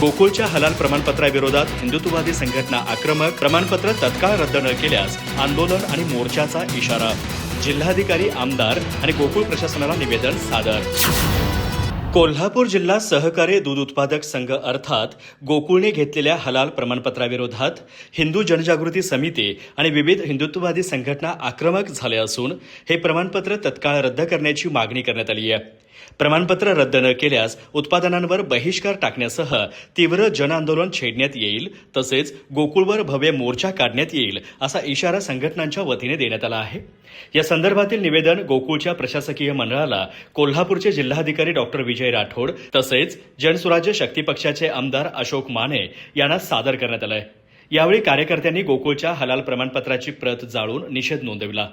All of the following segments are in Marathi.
गोकुळच्या हलाल प्रमाणपत्राविरोधात हिंदुत्ववादी संघटना आक्रमक, प्रमाणपत्र तत्काळ रद्द न केल्यास आंदोलन आणि मोर्चाचा इशारा. जिल्हाधिकारी, आमदार आणि गोकुळ प्रशासनाला निवेदन सादर. कोल्हापूर जिल्हा सहकारी दूध उत्पादक संघ अर्थात गोकुळने घेतलेल्या हलाल प्रमाणपत्राविरोधात हिंदू जनजागृती समिती आणि विविध हिंदुत्ववादी संघटना आक्रमक झाले असून हे प्रमाणपत्र तत्काळ रद्द करण्याची मागणी करण्यात आली आहे. प्रमाणपत्र रद्द न केल्यास उत्पादनांवर बहिष्कार टाकण्यासह तीव्र जनआंदोलन छेडण्यात येईल, तसेच गोकुळवर भव्य मोर्चा काढण्यात येईल असा इशारा संघटनांच्या वतीने देण्यात आला आहे. या संदर्भातील निवेदन गोकुळच्या प्रशासकीय मंडळाला कोल्हापूरचे जिल्हाधिकारी डॉक्टर विजय राठोड तसेच जनसुराज्य शक्ती पक्षाचे आमदार अशोक माने यांना सादर करण्यात आलं. यावेळी कार्यकर्त्यांनी गोकुळच्या हलाल प्रमाणपत्राची प्रत जाळून निषेध नोंदविला.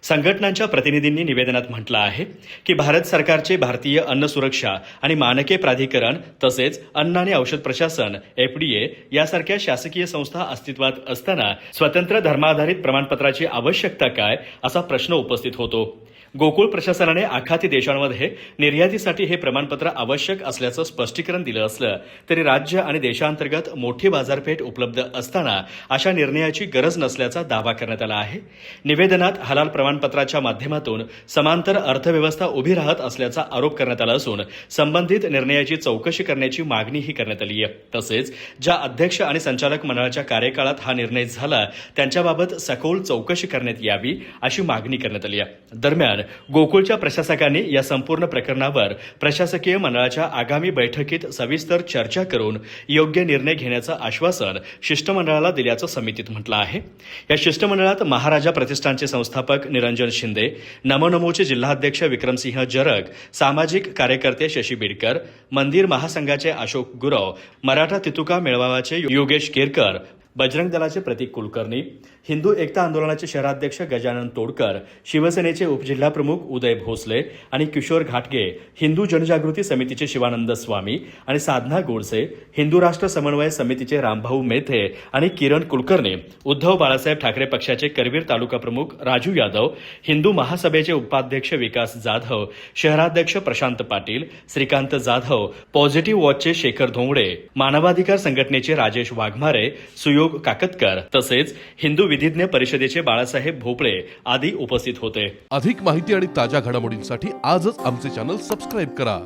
संघटनांच्या प्रतिनिधींनी निवेदनात म्हटलं आहे की भारत सरकारचे भारतीय अन्न सुरक्षा आणि मानके प्राधिकरण तसेच अन्न आणि औषध प्रशासन FDA यासारख्या शासकीय संस्था अस्तित्वात असताना स्वतंत्र धर्माधारित प्रमाणपत्राची आवश्यकता काय असा प्रश्न उपस्थित होतो. गोकुळ प्रशासनाने आखाती देशांमध्ये निर्यातीसाठी हे प्रमाणपत्र आवश्यक असल्याचं स्पष्टीकरण दिलं असलं तरी राज्य आणि देशांतर्गत मोठी बाजारपेठ उपलब्ध असताना अशा निर्णयाची गरज नसल्याचा दावा करण्यात आला आहे. निवेदनात हलाल प्रमाणपत्राच्या माध्यमातून समांतर अर्थव्यवस्था उभी राहत असल्याचा आरोप करण्यात आला असून संबंधित निर्णयाची चौकशी करण्याची मागणीही करण्यात आली आहे. तसेच ज्या अध्यक्ष आणि संचालक मंडळाच्या कार्यकाळात हा निर्णय झाला त्यांच्याबाबत सखोल चौकशी करण्यात यावी अशी मागणी करण्यात आली आहे. दरम्यान गोकुळच्या प्रशासकांनी या संपूर्ण प्रकरणावर प्रशासकीय मंडळाच्या आगामी बैठकीत सविस्तर चर्चा करून योग्य निर्णय घेण्याचं आश्वासन शिष्टमंडळाला दिल्याचं समितीत म्हटलं आहे. या शिष्टमंडळात महाराजा प्रतिष्ठानचे संस्थापक निरंजन शिंदे, नमो नमोचे जिल्हाध्यक्ष विक्रमसिंह जरग, सामाजिक कार्यकर्ते शशी बिडकर, मंदिर महासंघाचे अशोक गुरव, मराठा तितुका मेळाव्याचे योगेश केरकर, बजरंग दलाचे प्रतीक कुलकर्णी, हिंदू एकता आंदोलनाचे शहराध्यक्ष गजानन तोडकर, शिवसेनेचे उपजिल्हाप्रमुख उदय भोसले आणि किशोर घाटगे, हिंदू जनजागृती समितीचे शिवानंद स्वामी आणि साधना गोडसे, हिंदू राष्ट्र समन्वय समितीचे रामभाऊ मेथे आणि किरण कुलकर्णी, उद्धव बाळासाहेब ठाकरे पक्षाचे करवीर तालुका प्रमुख राजू यादव, हिंदू महासभेचे उपाध्यक्ष विकास जाधव, शहराध्यक्ष प्रशांत पाटील, श्रीकांत जाधव, पॉझिटिव्ह वॉचचे शेखर धोंगडे, मानवाधिकार संघटनेचे राजेश वाघमारे, सुयोग काकतकर तसेच हिंदू विधिज्ञ परिषदेचे बाळासाहेब भोपळे आदी उपस्थित होते. अधिक माहिती आणि ताज्या घडामोडींसाठी आजच आमचे चॅनल सबस्क्राईब करा.